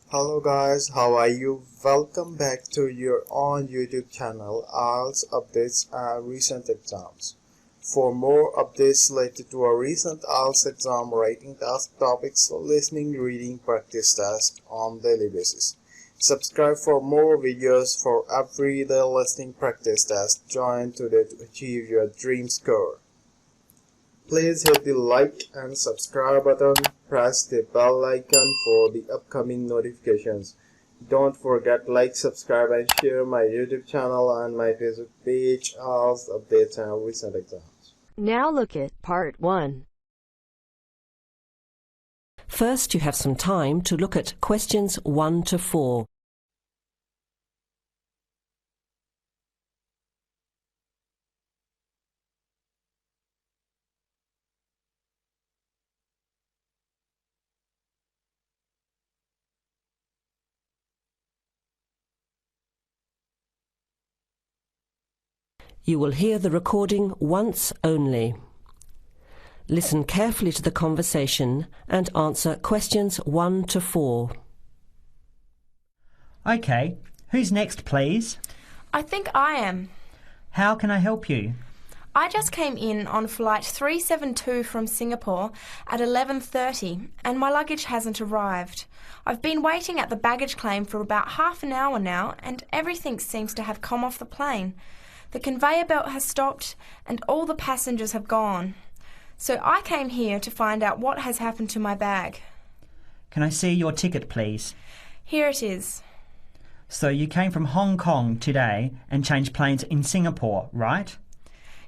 Hello guys, how are you? Welcome back to your own YouTube channel, IELTS Updates and Recent Exams. For more updates related to our recent IELTS exam writing task topics, listening, reading, practice test on daily basis. Subscribe for more videos for everyday listening practice test. Join today to achieve your dream score. Please hit the like and subscribe button. Press the bell icon for the upcoming notifications. Don't forget like, subscribe and share my YouTube channel and my Facebook page, IELTS Updates and Recent Exams. Now look at Part 1. First, you have some time to look at questions 1 to 4. You will hear the recording once only. Listen carefully to the conversation and answer questions 1 to 4. Okay, who's next, please? I think I am. How can I help you? I just came in on flight 372 from Singapore at 11:30 and my luggage hasn't arrived. I've been waiting at the baggage claim for about half an hour now and everything seems to have come off the plane. The conveyor belt has stopped and all the passengers have gone. So I came here to find out what has happened to my bag. Can I see your ticket, please? Here it is. So you came from Hong Kong today and changed planes in Singapore, right?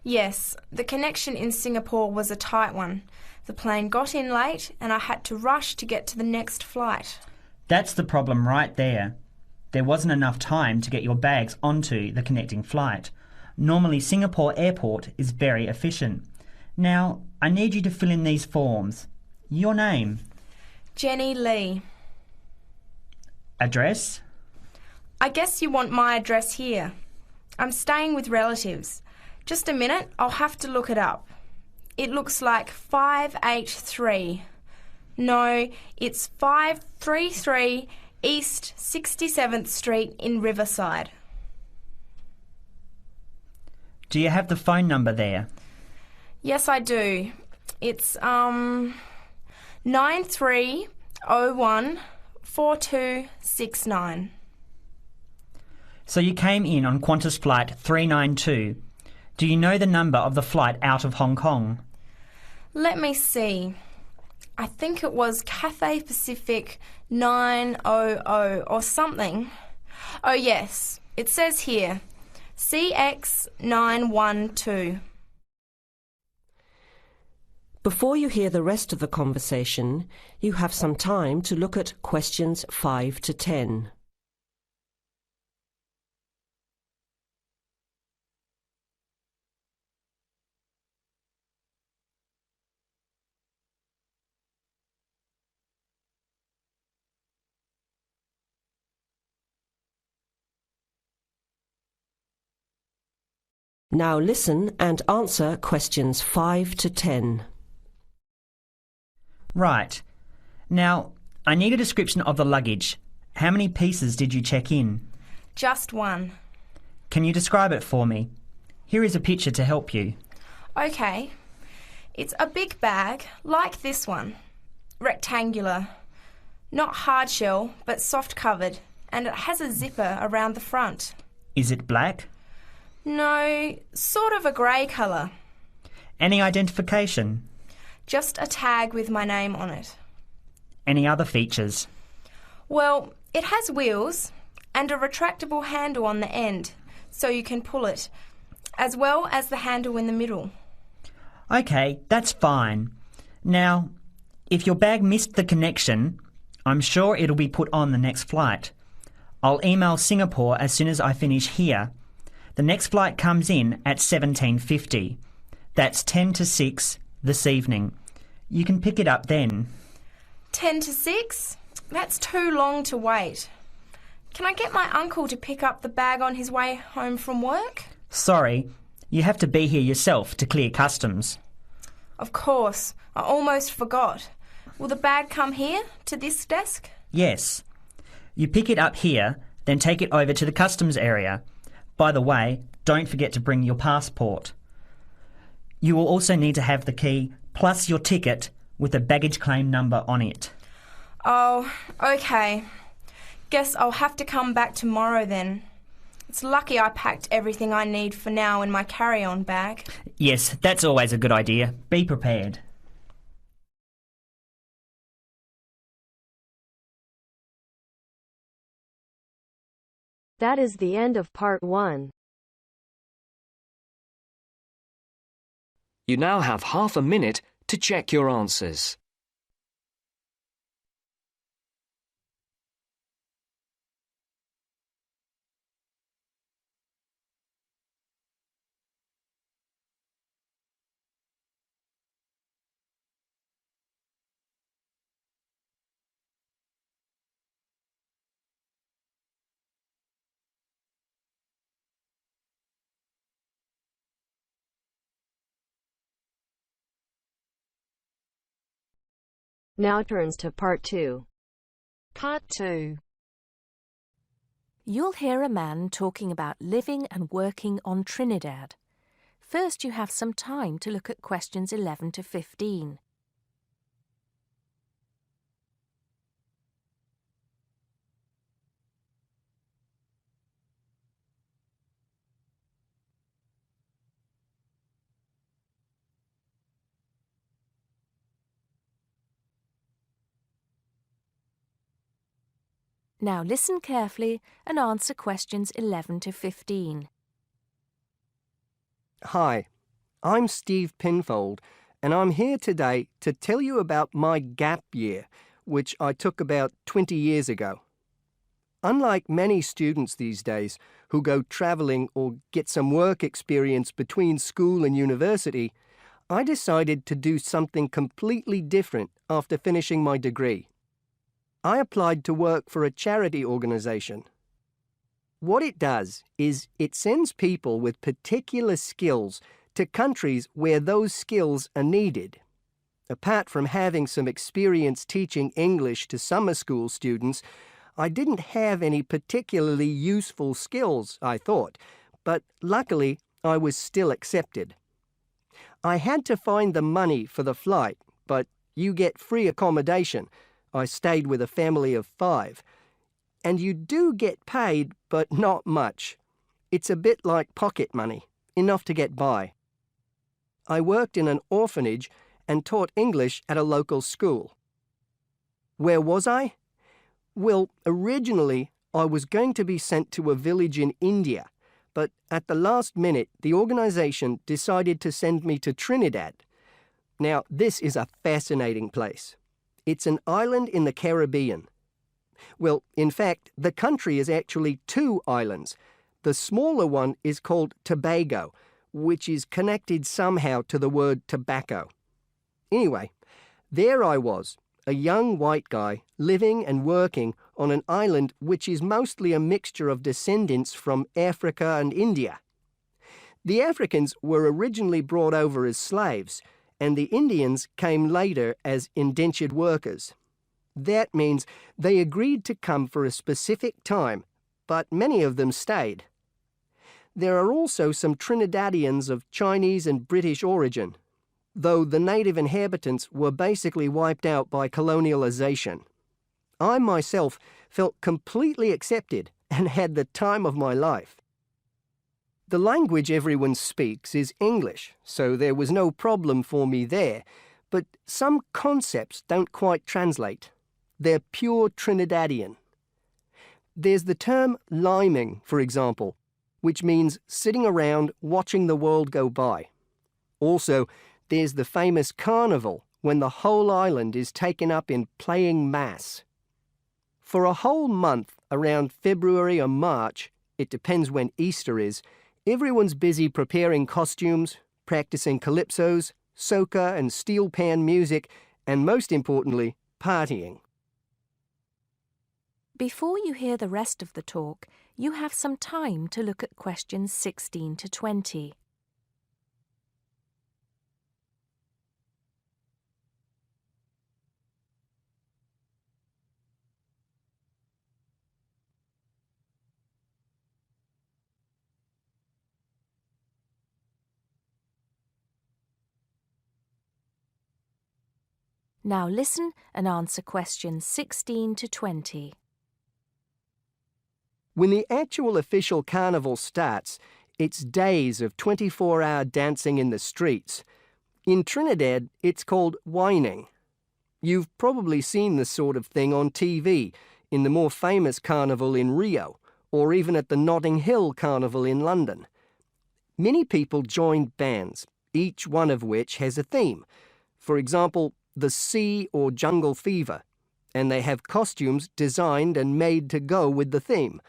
Yes, the connection in Singapore was a tight one. The plane got in late and I had to rush to get to the next flight. That's the problem right there. There wasn't enough time to get your bags onto the connecting flight. Normally, Singapore Airport is very efficient. Now, I need you to fill in these forms. Your name. Jenny Lee. Address. I guess you want my address here. I'm staying with relatives. Just a minute, I'll have to look it up. It looks like 583. No, it's 533 East 67th Street in Riverside. Do you have the phone number there? Yes, I do. It's 93014269. So you came in on Qantas Flight 392. Do you know the number of the flight out of Hong Kong? Let me see. I think it was Cathay Pacific 900 or something. Oh yes, it says here, CX912. Before you hear the rest of the conversation, you have some time to look at questions 5 to 10. Now listen and answer questions 5 to 10. Right. Now, I need a description of the luggage. How many pieces did you check in? Just one. Can you describe it for me? Here is a picture to help you. Okay. It's a big bag, like this one. Rectangular. Not hard shell, but soft covered, and it has a zipper around the front. Is it black? No, sort of a grey colour. Any identification? Just a tag with my name on it. Any other features? Well, it has wheels and a retractable handle on the end, so you can pull it, as well as the handle in the middle. Okay, that's fine. Now, if your bag missed the connection, I'm sure it'll be put on the next flight. I'll email Singapore as soon as I finish here. The next flight comes in at 17:50. That's 10 to 6 this evening. You can pick it up then. 10 to 6? That's too long to wait. Can I get my uncle to pick up the bag on his way home from work? Sorry, you have to be here yourself to clear customs. Of course, I almost forgot. Will the bag come here, to this desk? Yes. You pick it up here, then take it over to the customs area. By the way, don't forget to bring your passport. You will also need to have the key plus your ticket with a baggage claim number on it. Oh, okay. Guess I'll have to come back tomorrow then. It's lucky I packed everything I need for now in my carry-on bag. Yes, that's always a good idea. Be prepared. That is the end of part 1. You now have half a minute to check your answers. Now turns to part 2. Part 2. You'll hear a man talking about living and working on Trinidad. First, you have some time to look at questions 11 to 15. Now listen carefully and answer questions 11 to 15. Hi, I'm Steve Pinfold, and I'm here today to tell you about my gap year, which I took about 20 years ago. Unlike many students these days who go travelling or get some work experience between school and university, I decided to do something completely different after finishing my degree. I applied to work for a charity organisation. What it does is it sends people with particular skills to countries where those skills are needed. Apart from having some experience teaching English to summer school students, I didn't have any particularly useful skills, I thought, but luckily I was still accepted. I had to find the money for the flight, but you get free accommodation. I stayed with a family of 5. And you do get paid, but not much. It's a bit like pocket money, enough to get by. I worked in an orphanage and taught English at a local school. Where was I? Well, originally I was going to be sent to a village in India, but at the last minute the organisation decided to send me to Trinidad. Now, this is a fascinating place. It's an island in the Caribbean. Well, in fact, the country is actually 2 islands. The smaller one is called Tobago, which is connected somehow to the word tobacco. Anyway, there I was, a young white guy living and working on an island which is mostly a mixture of descendants from Africa and India. The Africans were originally brought over as slaves, and the Indians came later as indentured workers. That means they agreed to come for a specific time, but many of them stayed. There are also some Trinidadians of Chinese and British origin, though the native inhabitants were basically wiped out by colonialization. I myself felt completely accepted and had the time of my life. The language everyone speaks is English, so there was no problem for me there, but some concepts don't quite translate. They're pure Trinidadian. There's the term liming, for example, which means sitting around watching the world go by. Also, there's the famous carnival, when the whole island is taken up in playing mass. For a whole month, around February or March, it depends when Easter is, everyone's busy preparing costumes, practicing calypsos, soca and steel pan music, and most importantly, partying. Before you hear the rest of the talk, you have some time to look at questions 16 to 20. Now listen and answer questions 16 to 20. When the actual official carnival starts, it's days of 24-hour dancing in the streets. In Trinidad, it's called whining. You've probably seen this sort of thing on TV, in the more famous carnival in Rio, or even at the Notting Hill Carnival in London. Many people joined bands, each one of which has a theme. For example, the Sea or Jungle Fever, and they have costumes designed and made to go with the theme.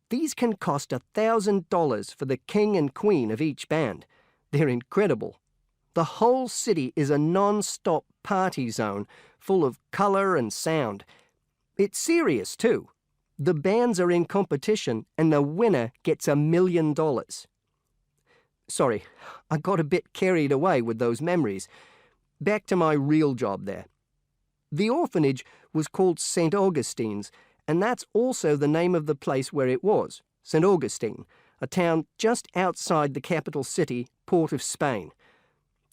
These can cost $1,000 for the king and queen of each band. They're incredible. The whole city is a non-stop party zone full of colour and sound. It's serious too. The bands are in competition and the winner gets $1 million. Sorry, I got a bit carried away with those memories. Back to my real job there. The orphanage was called St. Augustine's, and that's also the name of the place where it was, St. Augustine, a town just outside the capital city, Port of Spain.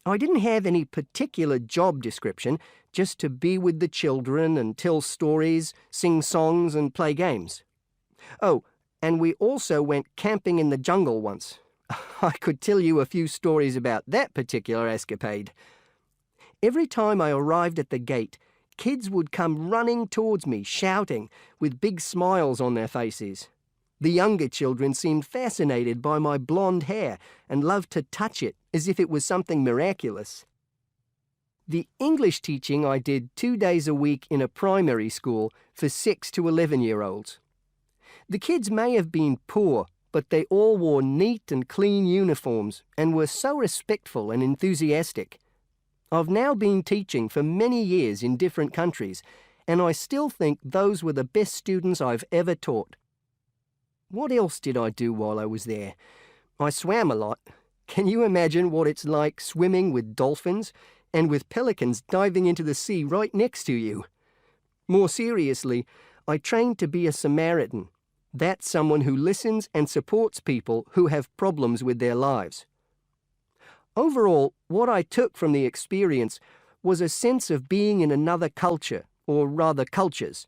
I didn't have any particular job description, just to be with the children and tell stories, sing songs and play games. Oh, and we also went camping in the jungle once. I could tell you a few stories about that particular escapade. Every time I arrived at the gate, kids would come running towards me, shouting, with big smiles on their faces. The younger children seemed fascinated by my blonde hair and loved to touch it as if it was something miraculous. The English teaching I did 2 days a week in a primary school for 6 to 11-year-olds. The kids may have been poor, but they all wore neat and clean uniforms and were so respectful and enthusiastic. I've now been teaching for many years in different countries, and I still think those were the best students I've ever taught. What else did I do while I was there? I swam a lot. Can you imagine what it's like swimming with dolphins and with pelicans diving into the sea right next to you? More seriously, I trained to be a Samaritan. That's someone who listens and supports people who have problems with their lives. Overall, what I took from the experience was a sense of being in another culture, or rather cultures.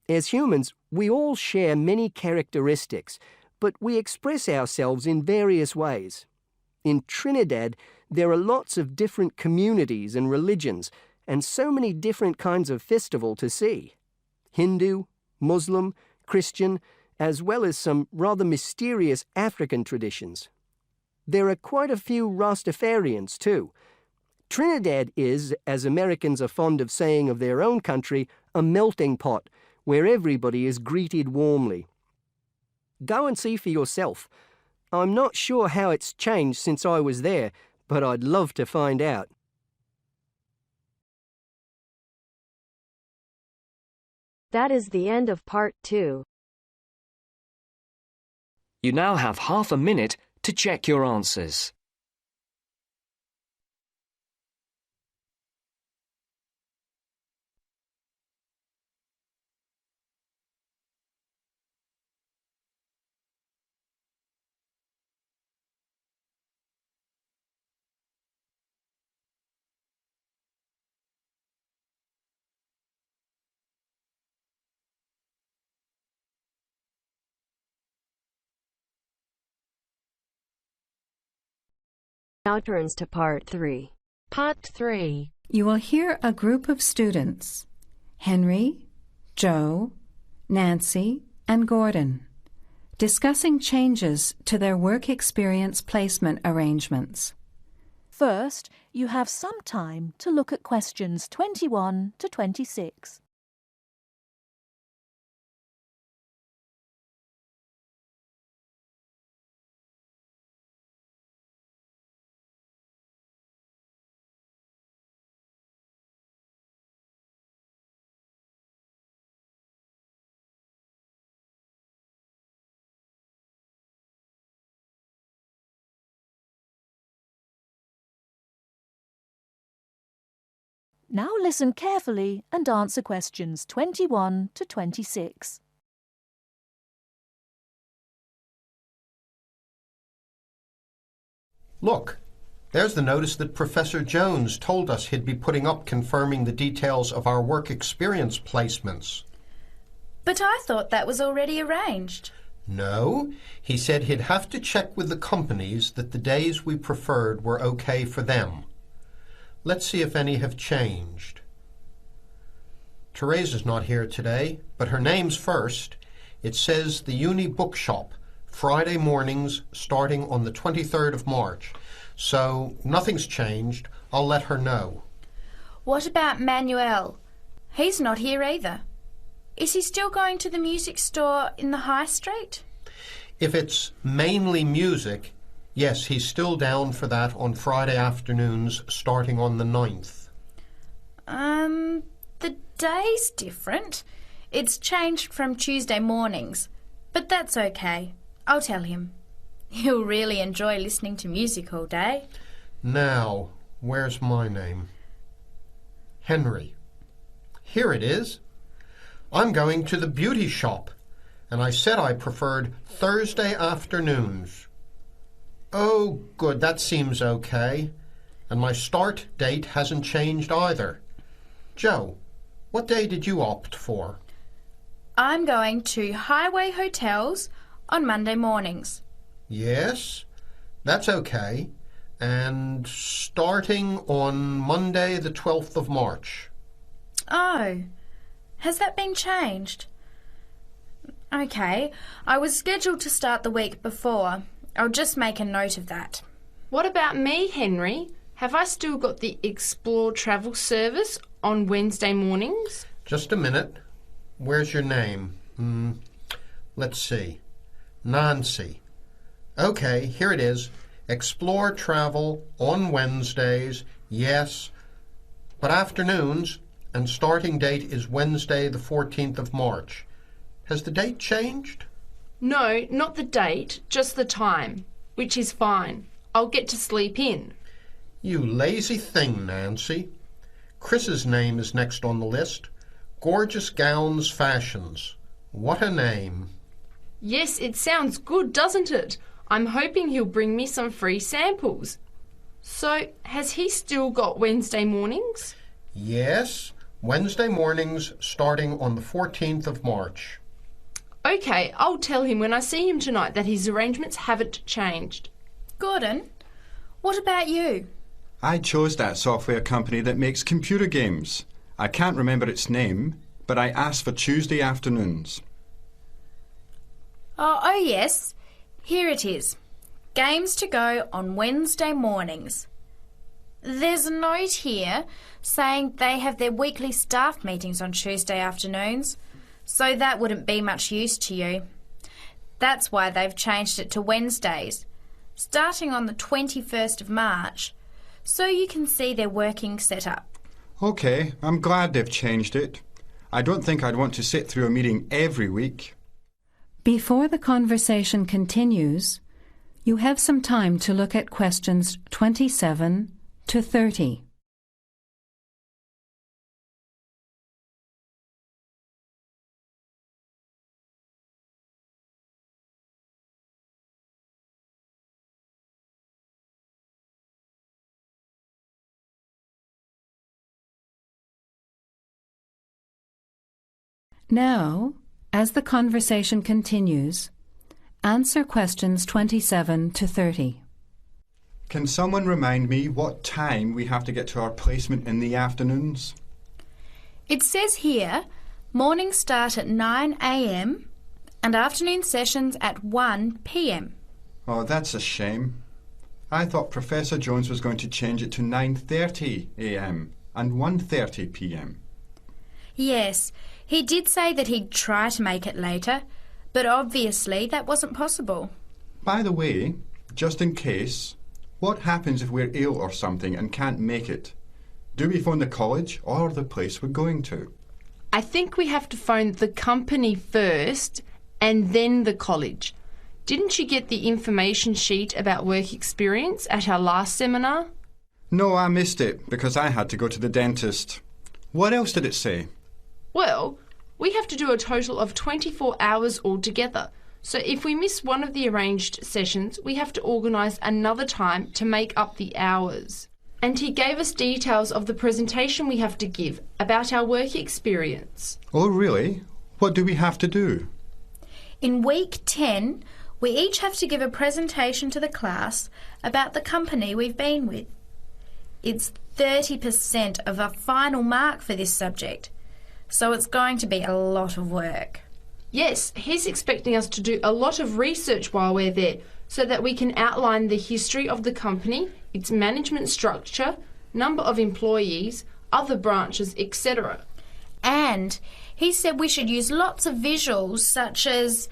As humans, we all share many characteristics, but we express ourselves in various ways. In Trinidad, there are lots of different communities and religions, and so many different kinds of festival to see. Hindu, Muslim, Christian, as well as some rather mysterious African traditions. There are quite a few Rastafarians too. Trinidad is, as Americans are fond of saying of their own country, a melting pot, where everybody is greeted warmly. Go and see for yourself. I'm not sure how it's changed since I was there, but I'd love to find out. That is the end of part 2. You now have half a minute to check your answers. Now turns to part 3. Part 3. You will hear a group of students, Henry, Joe, Nancy, and Gordon, discussing changes to their work experience placement arrangements. First, you have some time to look at questions 21 to 26. Now listen carefully and answer questions 21 to 26. Look, There's the notice that Professor Jones told us he'd be putting up confirming the details of our work experience placements. But I thought that was already arranged. No, he said he'd have to check with the companies that the days we preferred were okay for them. Let's see if any have changed. Teresa's not here today, but her name's first. It says the Uni Bookshop, Friday mornings starting on the 23rd of March. So nothing's changed. I'll let her know. What about Manuel? He's not here either. Is he still going to the music store in the high street? If it's mainly music, yes, he's still down for that on Friday afternoons starting on the 9th. The day's different. It's changed from Tuesday mornings, but that's okay. I'll tell him. He'll really enjoy listening to music all day. Now, where's my name? Henry. Here it is. I'm going to the beauty shop, and I said I preferred Thursday afternoons. Oh, good, that seems okay. And my start date hasn't changed either. Joe, what day did you opt for? I'm going to Highway Hotels on Monday mornings. Yes, that's okay. And starting on Monday the 12th of March. Oh, has that been changed? Okay, I was scheduled to start the week before. I'll just make a note of that. What about me, Henry? Have I still got the Explore travel service on Wednesday mornings? Just a minute. Where's your name? Let's see. Nancy. Okay, here it is. Explore travel on Wednesdays, yes, but afternoons, and starting date is Wednesday the 14th of March. Has the date changed? No, not the date, just the time, which is fine. I'll get to sleep in. You lazy thing, Nancy. Chris's name is next on the list. Gorgeous Gowns Fashions. What a name. Yes, it sounds good, doesn't it? I'm hoping he'll bring me some free samples. So, has he still got Wednesday mornings? Yes, Wednesday mornings starting on the 14th of March. Okay, I'll tell him when I see him tonight that his arrangements haven't changed. Gordon, what about you? I chose that software company that makes computer games. I can't remember its name, but I asked for Tuesday afternoons. Oh yes. Here it is. Games to go on Wednesday mornings. There's a note here saying they have their weekly staff meetings on Tuesday afternoons, so that wouldn't be much use to you. That's why they've changed it to Wednesdays, starting on the 21st of March, so you can see their working setup. OK, I'm glad they've changed it. I don't think I'd want to sit through a meeting every week. Before the conversation continues, you have some time to look at questions 27 to 30. Now, as the conversation continues, answer questions 27 to 30. Can someone remind me what time we have to get to our placement in the afternoons? It says here, mornings start at 9 a.m. and afternoon sessions at 1 p.m. Oh, that's a shame. I thought Professor Jones was going to change it to 9:30 a.m. and 1:30 p.m. Yes, he did say that he'd try to make it later, but obviously that wasn't possible. By the way, just in case, what happens if we're ill or something and can't make it? Do we phone the college or the place we're going to? I think we have to phone the company first and then the college. Didn't you get the information sheet about work experience at our last seminar? No, I missed it because I had to go to the dentist. What else did it say? Well, we have to do a total of 24 hours altogether, So if we miss one of the arranged sessions, we have to organise another time to make up the hours. And he gave us details of the presentation we have to give about our work experience. Oh, really? What do we have to do? In week 10, we each have to give a presentation to the class about the company we've been with. It's 30% of a final mark for this subject, so it's going to be a lot of work. Yes, he's expecting us to do a lot of research while we're there so that we can outline the history of the company, its management structure, number of employees, other branches, etc. And he said we should use lots of visuals such as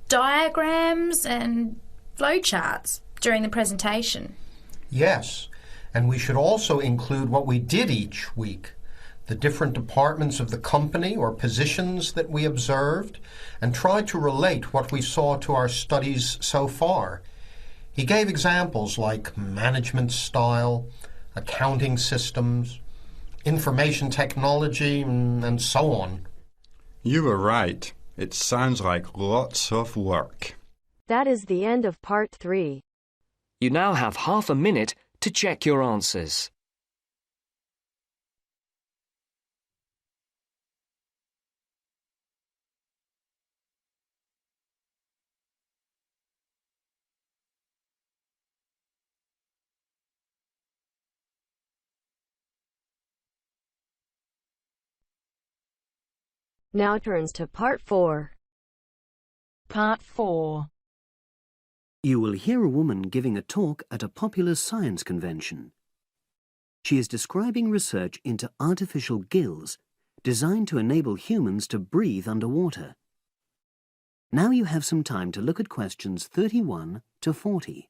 diagrams and flowcharts during the presentation. Yes, and we should also include what we did each week, the different departments of the company or positions that we observed, and try to relate what we saw to our studies so far. He gave examples like management style, accounting systems, information technology, and so on. You were right. It sounds like lots of work. That is the end of part 3. You now have half a minute to check your answers. Now turns to part 4. Part 4. You will hear a woman giving a talk at a popular science convention. She is describing research into artificial gills designed to enable humans to breathe underwater. Now you have some time to look at questions 31 to 40.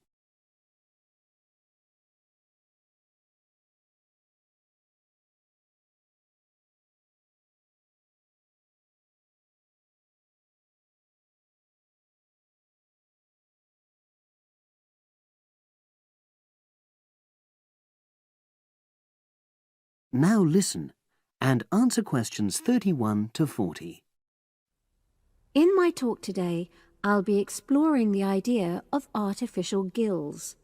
Now listen and answer questions 31 to 40. In my talk today, I'll be exploring the idea of artificial gills.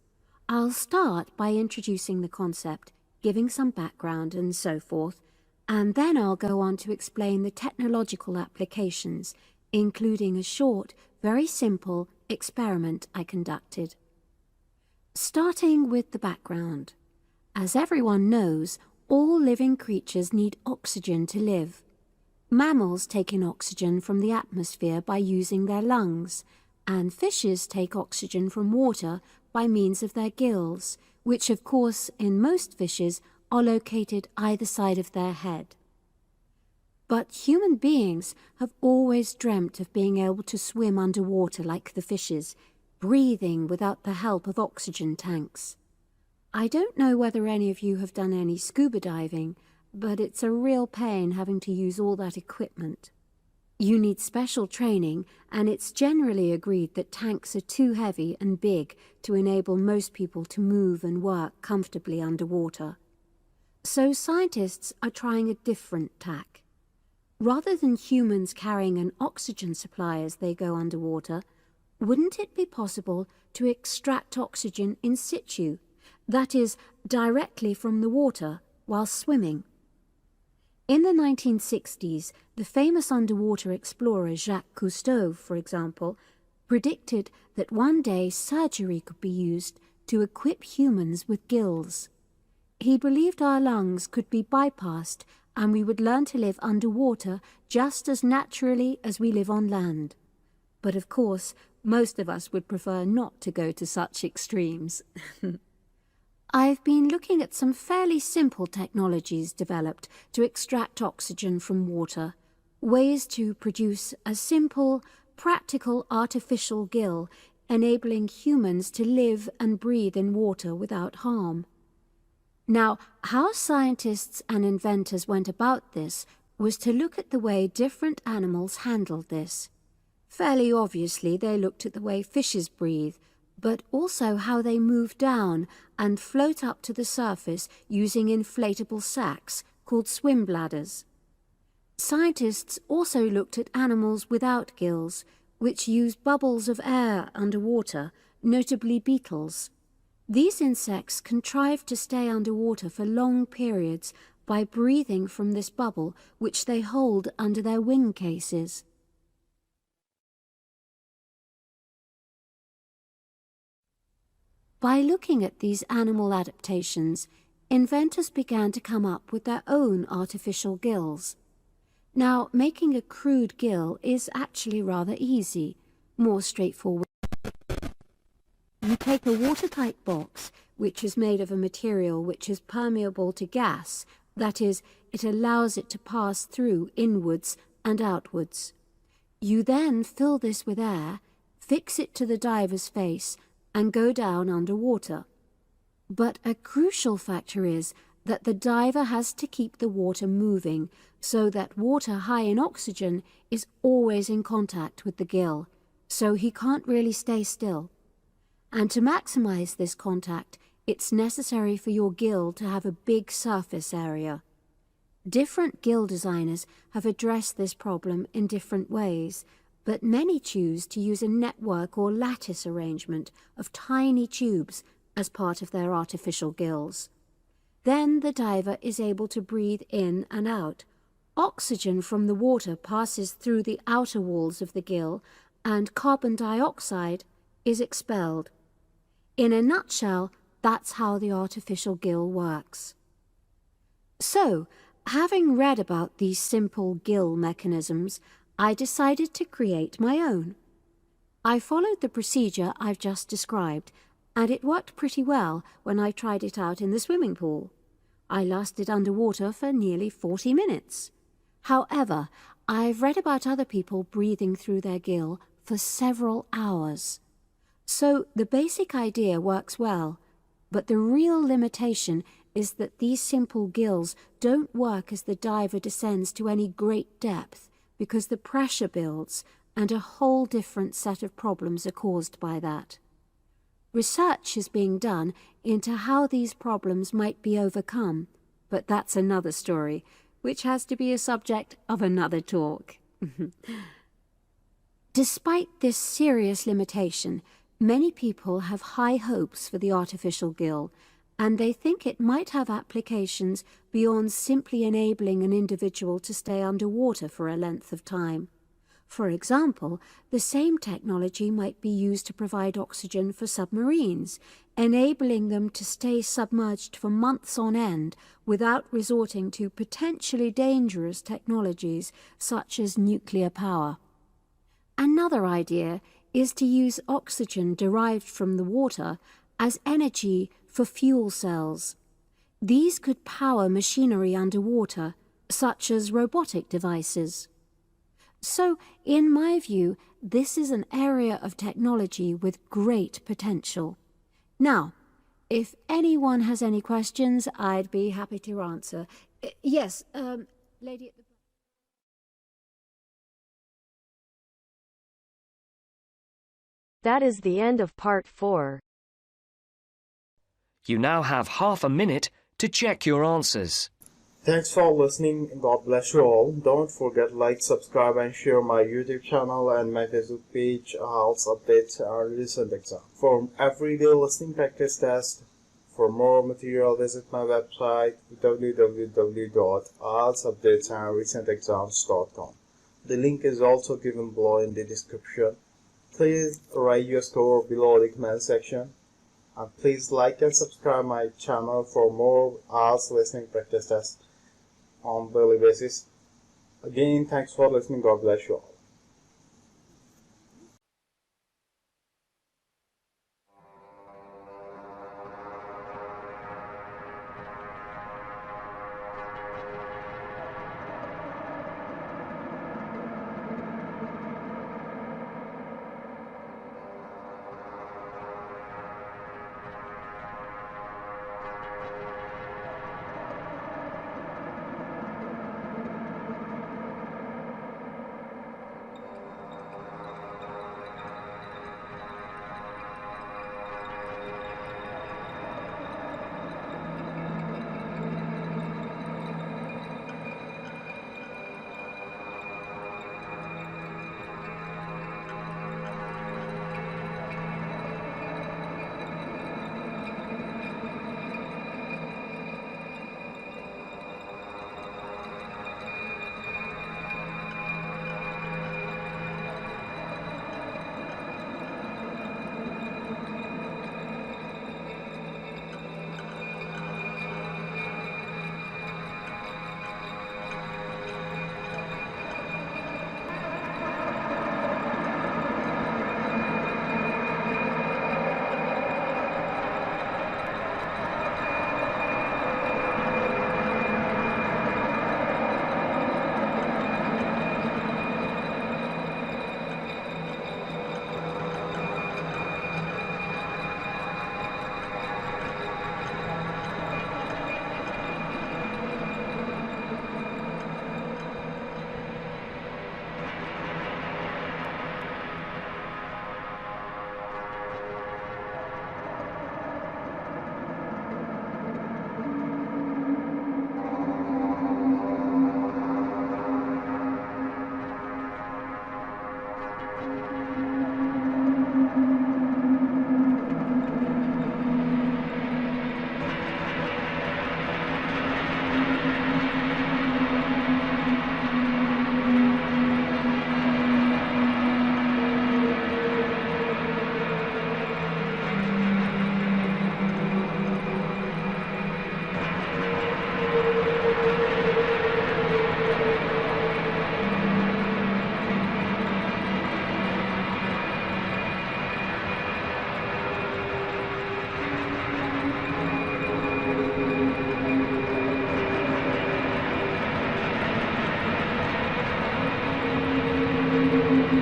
I'll start by introducing the concept, giving some background and so forth, and then I'll go on to explain the technological applications, including a short, very simple experiment I conducted. Starting with the background. As everyone knows, all living creatures need oxygen to live. Mammals take in oxygen from the atmosphere by using their lungs, and fishes take oxygen from water by means of their gills, which of course in most fishes are located either side of their head. But human beings have always dreamt of being able to swim underwater like the fishes, breathing without the help of oxygen tanks. I don't know whether any of you have done any scuba diving, but it's a real pain having to use all that equipment. You need special training, and it's generally agreed that tanks are too heavy and big to enable most people to move and work comfortably underwater. So scientists are trying a different tack. Rather than humans carrying an oxygen supply as they go underwater, wouldn't it be possible to extract oxygen in situ? That is, directly from the water while swimming. In the 1960s, the famous underwater explorer Jacques Cousteau, for example, predicted that one day surgery could be used to equip humans with gills. He believed our lungs could be bypassed and we would learn to live underwater just as naturally as we live on land. But of course, most of us would prefer not to go to such extremes. I've been looking at some fairly simple technologies developed to extract oxygen from water, ways to produce a simple, practical artificial gill enabling humans to live and breathe in water without harm. Now, how scientists and inventors went about this was to look at the way different animals handled this. Fairly obviously, they looked at the way fishes breathe, but also how they move down and float up to the surface using inflatable sacs called swim bladders. Scientists also looked at animals without gills, which use bubbles of air underwater, notably beetles. These insects contrive to stay underwater for long periods by breathing from this bubble, which they hold under their wing cases. By looking at these animal adaptations, inventors began to come up with their own artificial gills. Now, making a crude gill is actually rather easy, more straightforward. You take a watertight box, which is made of a material which is permeable to gas, that is, it allows it to pass through inwards and outwards. You then fill this with air, fix it to the diver's face, and go down underwater. But a crucial factor is that the diver has to keep the water moving so that water high in oxygen is always in contact with the gill, so he can't really stay still. And to maximize this contact, it's necessary for your gill to have a big surface area. Different gill designers have addressed this problem in different ways, but many choose to use a network or lattice arrangement of tiny tubes as part of their artificial gills. Then the diver is able to breathe in and out. Oxygen from the water passes through the outer walls of the gill, and carbon dioxide is expelled. In a nutshell, that's how the artificial gill works. So, having read about these simple gill mechanisms, I decided to create my own. I followed the procedure I've just described, and it worked pretty well when I tried it out in the swimming pool. I lasted underwater for nearly 40 minutes. However, I've read about other people breathing through their gill for several hours. So the basic idea works well, but the real limitation is that these simple gills don't work as the diver descends to any great depth, because the pressure builds and a whole different set of problems are caused by that. Research is being done into how these problems might be overcome, but that's another story, which has to be a subject of another talk. Despite this serious limitation, many people have high hopes for the artificial gill, and they think it might have applications beyond simply enabling an individual to stay underwater for a length of time. For example, the same technology might be used to provide oxygen for submarines, enabling them to stay submerged for months on end without resorting to potentially dangerous technologies such as nuclear power. Another idea is to use oxygen derived from the water as energy for fuel cells. These could power machinery underwater, such as robotic devices. So, in my view, this is an area of technology with great potential. Now, if anyone has any questions, I'd be happy to answer. Yes, lady at the... That is the end of part 4. You now have half a minute to check your answers. Thanks for listening. God bless you all. Don't forget like, subscribe and share my YouTube channel and my Facebook page, IELTS Updates and Recent Exam. For everyday listening practice test, for more material visit my website www.ieltsupdatesandrecentexams.com. The link is also given below in the description. Please write your score below the comment section. And please like and subscribe my channel for more IELTS listening practice tests on daily basis. Again, thanks for listening. God bless you all.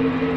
you.